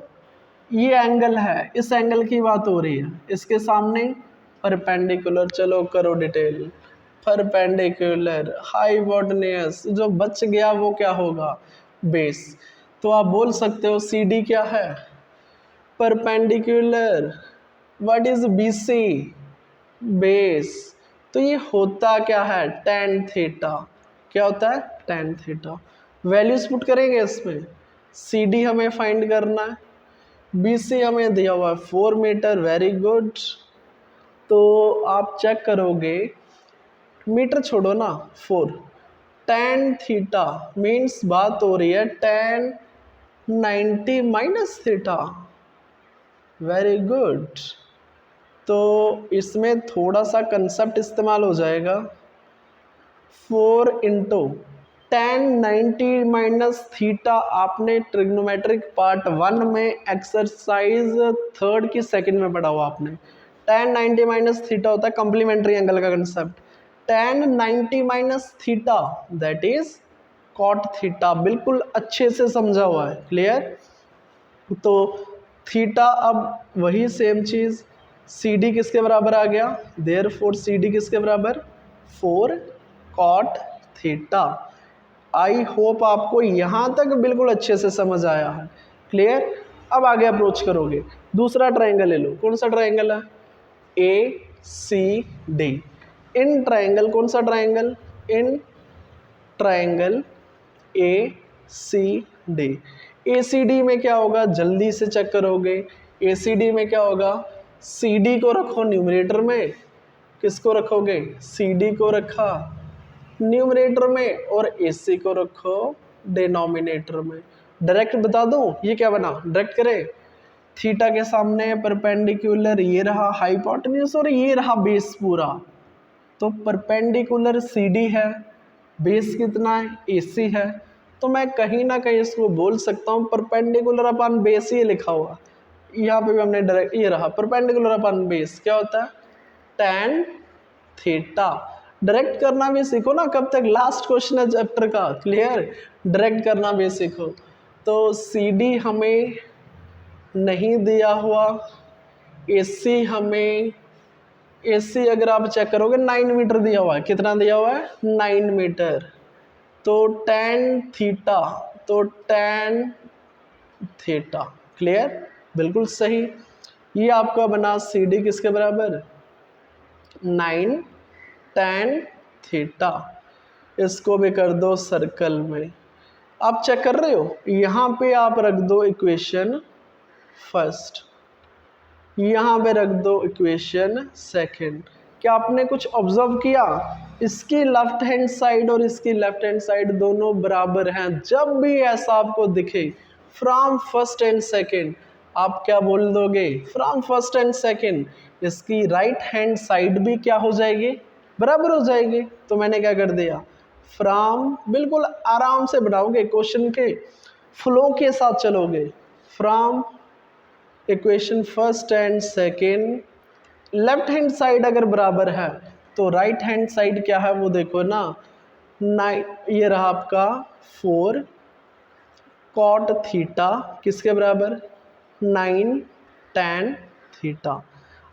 ये एंगल है, इस एंगल की बात हो रही है, इसके सामने परपेंडिकुलर। चलो करो डिटेल। परपेंडिकुलर हाइपोटेन्यूज, जो बच गया वो क्या होगा? बेस। तो आप बोल सकते हो CD क्या है? Perpendicular. What is BC? Base. तो ये होता क्या है? tan theta. क्या होता है? tan theta. वैल्यूज पुट करेंगे इसमें। CD हमें फाइंड करना है, BC हमें दिया हुआ है 4 मीटर। Very good. तो आप चेक करोगे, मीटर छोड़ो ना, 4 tan थीटा मीन्स बात हो रही है tan 90 minus theta. Very good. तो इसमें थोड़ा सा कंसेप्ट इस्तेमाल हो जाएगा। 4 इंटू tan 90 माइनस थीटा आपने ट्रिग्नोमेट्रिक पार्ट 1 में एक्सरसाइज 3rd की 2nd में पढ़ा हुआ आपने। tan 90 माइनस थीटा होता है कॉम्प्लीमेंट्री एंगल का concept. tan 90 minus theta that is cot theta. बिल्कुल अच्छे से समझा हुआ है। क्लियर? तो थीटा अब वही सेम चीज, CD किसके बराबर आ गया? देयरफॉर CD किसके बराबर? 4 cot थीटा। आई होप आपको यहां तक बिल्कुल अच्छे से समझ आया है। क्लियर? अब आगे अप्रोच करोगे। दूसरा ट्रायंगल ले लो। कौन सा ट्रायंगल है? ACD। इन ट्रायंगल, कौन सा triangle? In triangle ACD। ACD में क्या होगा? जल्दी से चेक करोगे। ACD में क्या होगा? CD को रखो न्यूमरेटर में। किसको रखोगे? CD को रखा न्यूमरेटर में और AC को रखो डिनोमिनेटर में। डायरेक्ट बता दूं ये क्या बना? डायरेक्ट करें। थीटा के सामने परपेंडिकुलर ये रहा हाइपोटेन्यूज और ये रहा बेस पूरा। तो परपेंडिकुलर CD है, बेस कितना है? AC है। तो मैं कहीं ना कहीं इसको बोल सकता हूँ परपेंडिकुलर अपन बेस ही लिखा हुआ। यहाँ पे भी हमने डायरेक्ट ये रहा परपेंडिकुलर अपन बेस। क्या होता है? tan theta. डायरेक्ट करना भी सीखो ना, कब तक? लास्ट क्वेश्चन है चैप्टर का। क्लियर? डायरेक्ट करना भी सीखो। तो CD हमें नहीं दिया हुआ, AC हमें, AC अगर आप चेक करोगे 9 मीटर दिया हुआ है। कितना दिया हुआ है? 9 मीटर। तो tan थीटा, तो tan थीटा। क्लियर? बिल्कुल सही। ये आपका बना CD किसके बराबर? 9 tan थीटा। इसको भी कर दो सर्कल में। आप चेक कर रहे हो? यहाँ पे आप रख दो इक्वेशन फर्स्ट, यहाँ पे रख दो इक्वेशन सेकंड। क्या आपने कुछ ऑब्जर्व किया? इसकी लेफ्ट हैंड साइड और इसकी लेफ्ट हैंड साइड दोनों बराबर हैं। जब भी ऐसा आपको दिखे फ्रॉम फर्स्ट एंड सेकेंड, आप क्या बोल दोगे, फ्रॉम फर्स्ट एंड सेकेंड, इसकी राइट हैंड साइड भी क्या हो जाएगी, बराबर हो जाएगी। तो मैंने क्या कर दिया, फ्रॉम, बिल्कुल आराम से बनाओगे, क्वेश्चन के फ्लो के साथ चलोगे। From equation first and second, left hand side अगर बराबर है तो राइट हैंड साइड क्या है वो देखो ना, 9, ये रहा आपका 4 कॉट थीटा किसके बराबर, 9 tan थीटा।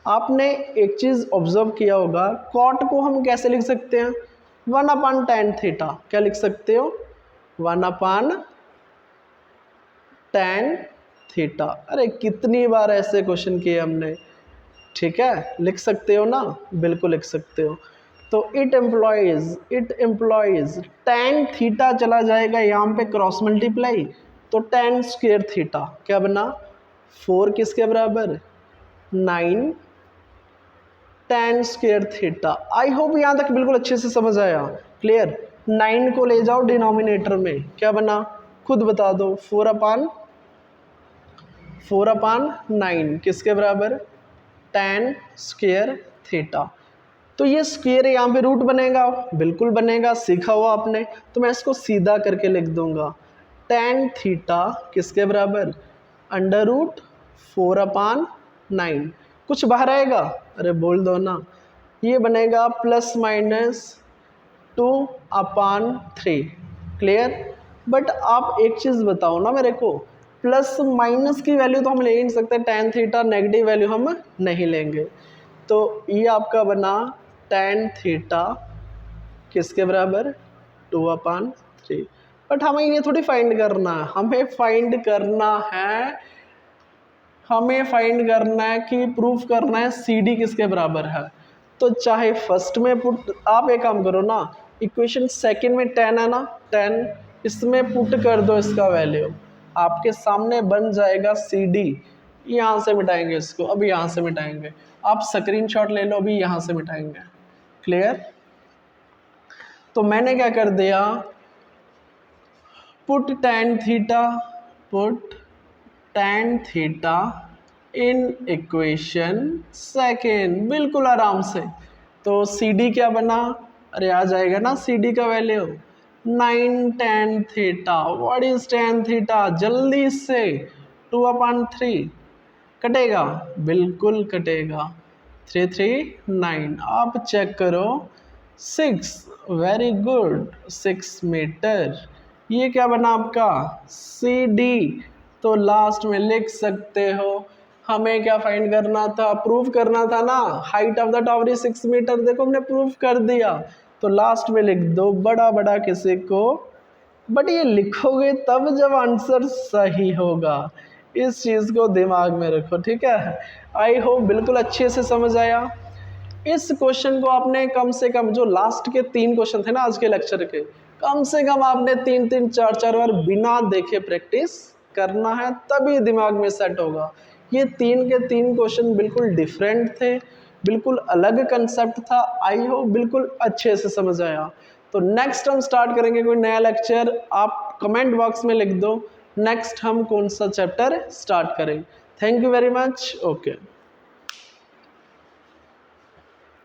आपने एक चीज़ ऑब्जर्व किया होगा, कॉट को हम कैसे लिख सकते हैं, 1/tan थीटा, क्या लिख सकते हो, 1/tan थीटा। अरे कितनी बार ऐसे क्वेश्चन किए हमने, ठीक है, लिख सकते हो ना, बिल्कुल लिख सकते हो। तो इट एम्प्लॉयज tan थीटा चला जाएगा यहाँ पे क्रॉस मल्टीप्लाई, तो tan स्क्वायर थीटा क्या बना, 4 किसके बराबर, 9 tan square theta. I hope यहाँ तक बिल्कुल अच्छे से समझ आया, क्लियर। 9 को ले जाओ डिनोमिनेटर में, क्या बना, खुद बता दो, 4/9 किसके बराबर, tan स्क्वायर थीटा। तो ये स्क्वायर यहाँ पे रूट बनेगा, बिल्कुल बनेगा, सीखा हुआ आपने, तो मैं इसको सीधा करके लिख दूंगा, tan थीटा किसके बराबर, √4/9। कुछ बाहर आएगा, अरे बोल दो ना, ये बनेगा ±2/3, क्लियर। बट आप एक चीज़ बताओ ना मेरे को, प्लस माइनस की वैल्यू तो हम ले ही नहीं सकते, tan थीटा नेगेटिव वैल्यू हम नहीं लेंगे। तो ये आपका बना tan थीटा किसके बराबर, 2/3। बट हमें ये थोड़ी फाइंड करना है, हमें फाइंड करना है कि प्रूफ करना है CD किसके बराबर है। तो चाहे फर्स्ट में पुट, आप एक काम करो ना, इक्वेशन सेकंड में 10 है ना, 10 इसमें पुट कर दो इसका वैल्यू, आपके सामने बन जाएगा CD। यहाँ से मिटाएंगे इसको, अभी यहाँ से मिटाएंगे, आप स्क्रीनशॉट ले लो, अभी यहाँ से मिटाएंगे, क्लियर। तो मैंने क्या कर दिया, put tan theta in equation second, बिल्कुल आराम से। तो CD क्या बना, अरे आ जाएगा ना CD का value, 9 tan theta. What is tan theta, जल्दी से 2/3 कटेगा, बिल्कुल कटेगा, 339। आप चेक करो, 6, वेरी गुड, 6 मीटर। ये क्या बना आपका CD। तो लास्ट में लिख सकते हो, हमें क्या फाइंड करना था, प्रूफ करना था ना, height of the tower is 6 metre, देखो हमने प्रूफ कर दिया। तो लास्ट में लिख दो बड़ा बड़ा किसी को, बट ये लिखोगे तब जब आंसर सही होगा, इस चीज़ को दिमाग में रखो, ठीक है। आई होप बिल्कुल अच्छे से समझ आया। इस क्वेश्चन को आपने कम से कम, जो लास्ट के 3 क्वेश्चन थे ना आज के लेक्चर के, कम से कम आपने 3-3, 4-4 बार बिना देखे प्रैक्टिस करना है, तभी दिमाग में सेट होगा। ये 3 के 3 क्वेश्चन बिल्कुल डिफरेंट थे, बिल्कुल अलग कंसेप्ट था। आई होप बिल्कुल अच्छे से समझ आया। तो नेक्स्ट हम स्टार्ट करेंगे कोई नया लेक्चर, आप कमेंट बॉक्स में लिख दो नेक्स्ट हम कौन सा चैप्टर स्टार्ट करें। Thank you very much, okay.